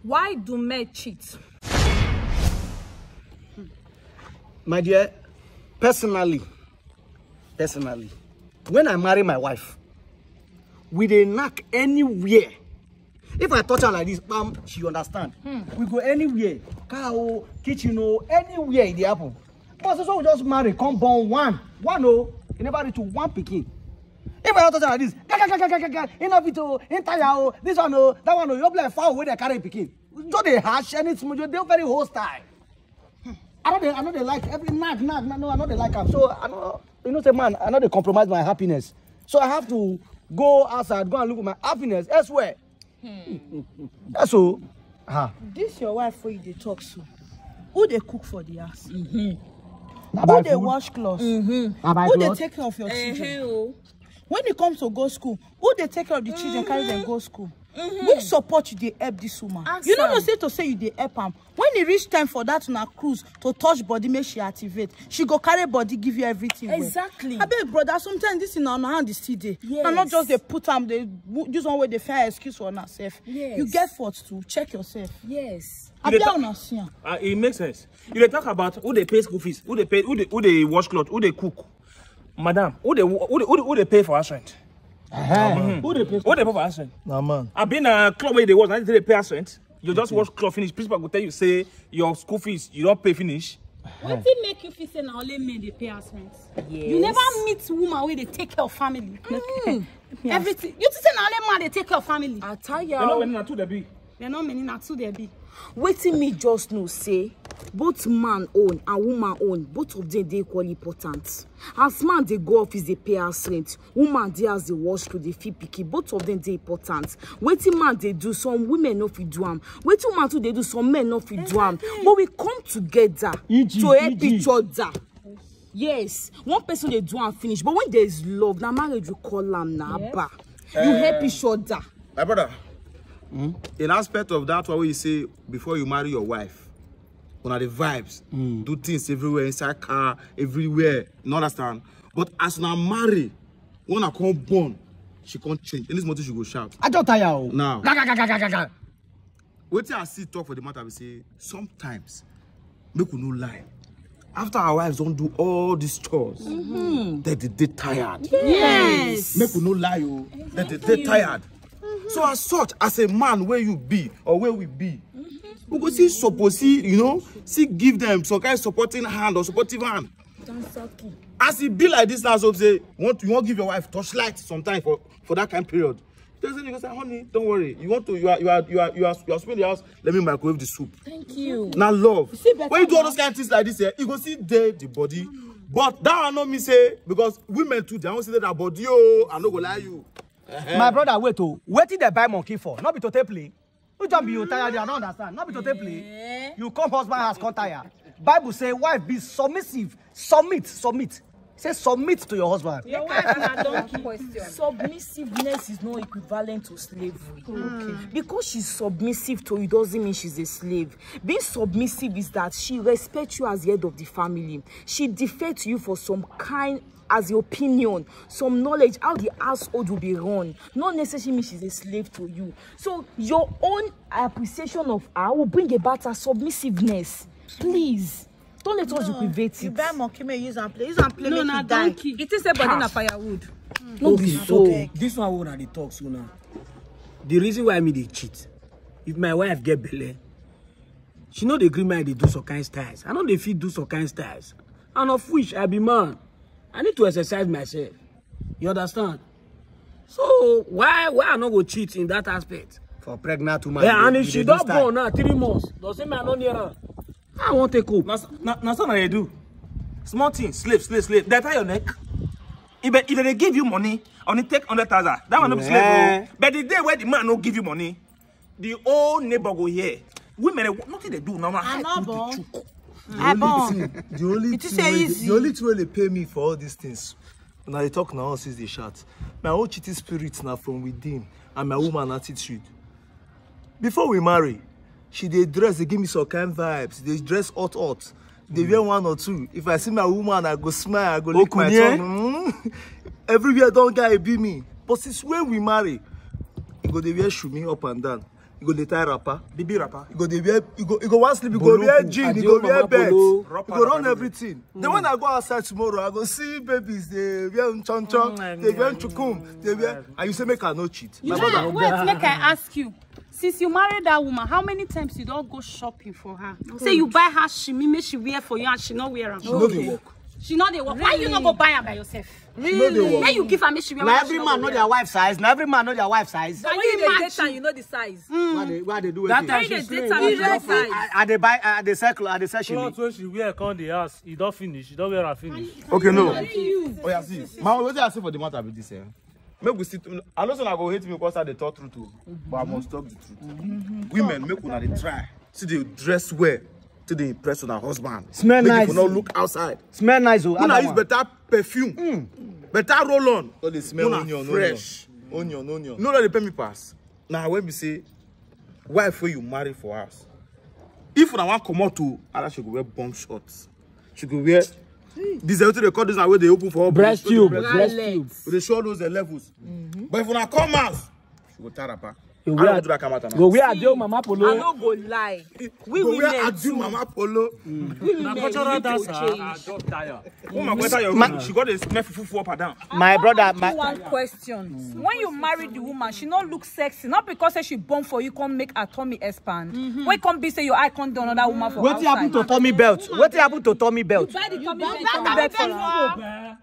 Why do men cheat? My dear, personally, when I marry my wife, we dey knock anywhere. If I touch her like this, bam, she understand. We go anywhere, car, kitchen, anywhere in the apple. But so we just marry, come born one, oh, you never reach to one pikin. If I don't touch her like this, enough it, entire, this one, that one, you play foul with the carry pikin. Don't they hash anything? They're very hostile. I know they like every nag. No, I know they like them. So I know, say man, I know they compromise my happiness. So I have to go outside, go and look at my happiness elsewhere. That's all. This your wife for you they talk so. Who they cook for the house? Who they wash clothes? Who they take care of your children? When it comes to go school, who they take care of the children, carry them go school? Which support you they help this woman? You don't know to say you they help am. When it reach time for that on a cruise to touch body, make she activate. She go carry body, give you everything. Exactly. I beg brother, sometimes this in our hand is still there. Yes. And not just they put them, they use one way they fair excuse for herself. Yes. You get fault too. Check yourself. Yes. It makes sense. You they talk about who they pay school fees, who they pay, who they wash clothes, who they cook. Madam, who they pay for us rent? Who they pay for us rent? No man. I've been a club where they was, I didn't pay us rent. You just wash clothes finish. Principal will tell you say your school fees you don't pay finish. What did make you feel say now only men they pay us rent? Yes. You never meet woman where they take care of family. Everything. You say now only man they take care of family. I tell you. They're not many not two they be. They're not many not two they be. Waiting me just know say both man own and woman own, both of them they equally important. As man they go office they pay us rent, woman they as they wash clothes they feed picky, both of them they important. Waiting man they do, some women not fit do am. Waiting man too they do, some men not fit do am. But we come together to help each other. Yes, one person they do and finish, but when there is love, now marriage you call them now. You help each other. My brother. In aspect of that, what you say before you marry your wife, one of the vibes, do things everywhere, inside car, everywhere, you understand? But as now marry, when I come born, she can't change. In this matter, she go shout. I don't tire you. Now, wait till I see talk for the matter, we say, sometimes, make we no lie. After our wives don't do all these chores, they tired. Yes. Make we no lie, they tired. So as such, as a man where you be or where we be, we go see suppose see give them some kind of supporting hand or supportive hand. As it be like this now, so say you want give your wife torchlight sometime for that kind of period. You go say, honey, don't worry. You are spending the house. Let me microwave the soup. Thank you. Now love. When you do all those kind of things like this, you go see the body. But that will not me say because women too they don't see that body. I no go lie you. My brother, wait till they buy monkey for? Not be to take play. You just be you tired, I don't understand. Not be to take play. You come husband has come tired. Bible say wife be submissive. Submit. Say submit to your husband. Your wife na donkey. Submissiveness is not equivalent to slavery. Because she's submissive to you doesn't mean she's a slave. Being submissive is that she respects you as the head of the family. She defers to you for some kind as your opinion, some knowledge how the household will be run. Not necessarily mean she's a slave to you. So your own appreciation of her will bring about her submissiveness. Please, don't let us equivate it. You buy monkey, may use and play. Use and play. No, na donkey. It is a body na firewood. No be so. This one we na dey talk so now. The reason why me dey cheat, if my wife get belle, she know dey gree me dey do some kind styles. I know dey fit do some kind styles, and of which I be man. I need to exercise myself. You understand? So why I not go cheat in that aspect? For pregnant woman. Yeah, and if she don't born now 3 months, doesn't mean I don't near her. I won't take hope. Now something they do. Small thing, slave. They tie your neck. If they give you money, only take 100,000. That one no be slave. But the day where the man no give you money, the whole neighbor go here. Women, nothing they do now. The only thing they pay me for all these things. Now they talk now since they shout. My own cheating spirit now from within and my woman attitude. Before we marry, she they dress, they give me some kind vibes. They dress hot. They wear 1 or 2. If I see my woman, I go smile, I go lick my tongue. Everywhere don't guy be me. But since when we marry, you go they wear shoe me up and down. You go the tie rapper. BB rapper. You go the wear. You go one sleep. You go wear jean. You go wear belt. You go run everything. Then when I go outside tomorrow, I go see babies. They wear chonchon. They wear chukum. They wear. And you say make I no cheat. Wait, make I ask you. Since you married that woman, how many times you don't go shopping for her? Say you buy her shimi, make she wear for you, and she not wear her. She know the work. She know the work. Really? Why you not go buy her by yourself? Really? Then you give her, make she wear. Now every man know their wife size. Now every man know their wife size. When you date her, you know the size. Why they do it? That time When you she date her, you know the size. Are they buy? Are they circle? Are they searching? Clothes when she wear come the house, he don't finish. He don't wear her finish. Okay, no. Oh yeah, see. Man, what I say for the matter with this? Make we sit. I know some go hate me because I dey talk truth too, but I must talk the truth. Women make una dey try. See they dress well. To the impress on her husband. Smell make nice. Make not look outside. Smell nice. Oh, una use better perfume. Better roll on. So they smell onion, fresh. Onion. No, let the pay me pass. Now when we say, wife where you marry for us. If una want come out to, she go wear bomb shorts. She go wear. These are they call this now where they open for breast tube. They show those the levels. But if una come out, she go tear up. I don't do that come out now. Go wear Adjo Mama Polo. I don't go lie. We Go women wear Adjo Mama Polo. We women Cultural dancer. She got a smell fufu up and down. My brother, my one question. When you marry the woman, she not look sexy. Not because she born for you, come make her tummy expand. When come be say your eye can't do another woman for what happened to Tommy belt? What happened to Tommy belt? Buy the tummy belt for her.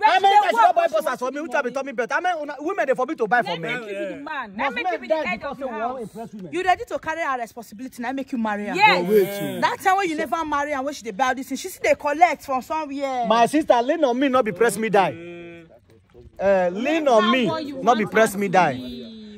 I mean, I should buy posters for me. Which have been Tommy belt? I mean, women they forbid to buy for men. Let me give you the kind of house. You ready to carry her responsibility? Now make you marry her. Yes. That time when you never marry and when she dey buy this thing, she see they collect from somewhere. My sister, lean on me, not be press me die. Lean on me, not be press me die.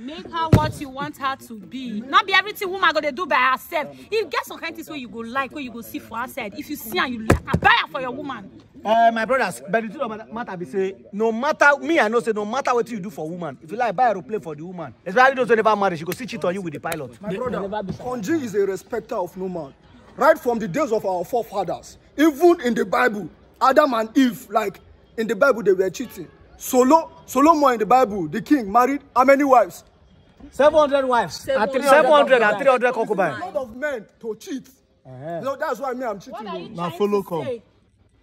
Make her what you want her to be. Not be everything woman gonna do by herself. If get some kind of things where you go like, where you go see for herself. If you see and you like her, buy her for your woman. My brothers, but the truth of the matter be say, no matter me, I know say no matter what you do for woman, if you like buy a aeroplane for the woman, especially those who never marry, she go still cheat on you with the pilot. My brother, Konji is a respecter of no man. Right from the days of our forefathers, even in the Bible, Adam and Eve, like in the Bible, they were cheating. Solomon in the Bible, the king married how many wives? 700 wives. 700 and 300 concubines. A lot of men to cheat. You know, that's why me I'm cheating. Now follow come.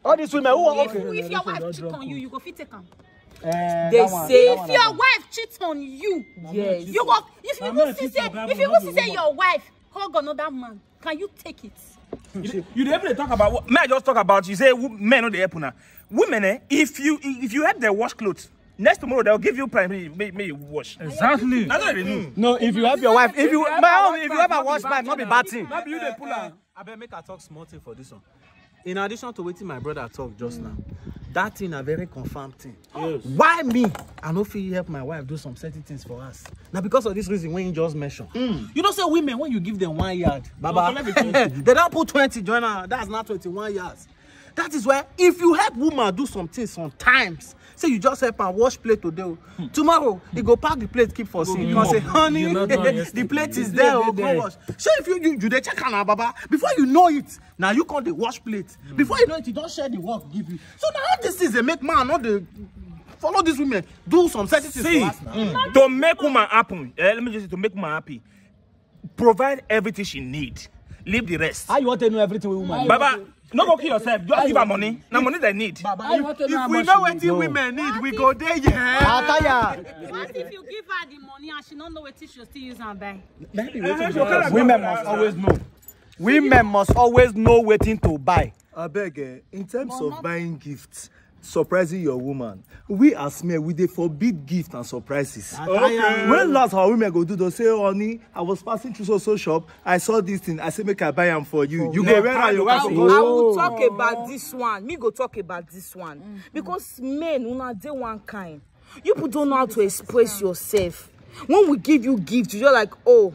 All these women who are okay. If your wife cheat on you, you go fit take them. They say if your wife cheats on you, yes, you go. If you want to say your wife hug another man, can you take it? You never talk about what? May I just talk about? You say men on the help now. Women, if you help them wash clothes, next tomorrow they'll give you primary. May you wash. Exactly. That's what they do. No, if you help your wife, if you ever wash pipe, not be bad thing. Maybe you dey pull her. I better make her talk small thing for this one. In addition to waiting my brother talk just now, that thing a very confirmed thing. Yes. Why me? I no fit help my wife do some certain things for us. Now because of this reason when you just mention. You know say women when you give them 1 yard, Baba, they don't put 20 join her. That's not 21 yards. That is why if you help woman do some things sometimes, say you just help her wash plate today. Tomorrow, you go pack the plate, keep for sink. Because say, honey, the plate is there. Go wash. So if you dey check on her, Baba, before you know it, now you call the wash plate. Before you know it, you don't share the work give you. So now all this is they make man not the follow these women do some certain things for us now. To make woman happy, let me just say to make woman happy, provide everything she need, leave the rest. How you want to know everything with woman? Baba. No go kill yourself. Just give her money. Now money they need. Baba, if we know what women need, we go there. Yeah. What if you give her the money and she don't know what she'll still use and buy? Women must always know. Women must always know waiting to buy. I beg, in terms of buying gifts, surprising your woman, we as men we dey forbid gift and surprises. Okay. When last our women go do those say, honey, I was passing through so shop, I saw this thing, I say make I buy them for you. You go wear your wife. I will talk about this one. Me go talk about this one because men una dey one kind. You people don't know how to express yourself. When we give you gifts, you're like, oh,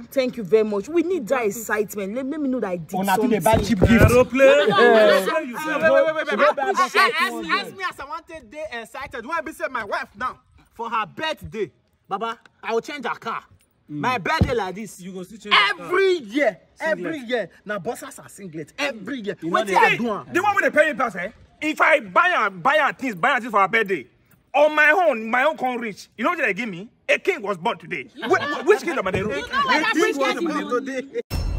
thank you very much. We need that excitement. Let me know that I did something. They buy cheap gifts. Wait. Ask me as I wanted day excited. When I be say my wife now for her birthday, Baba, I will change her car. My birthday like this. You go see change every year. Every year. Now bosses are singlet. Every year. What I do? The one with the pay pass, if I buy her things for her birthday, on my own can't reach. You know what they give me? A king was born today. Which king of the road? You know where that bridge gets you?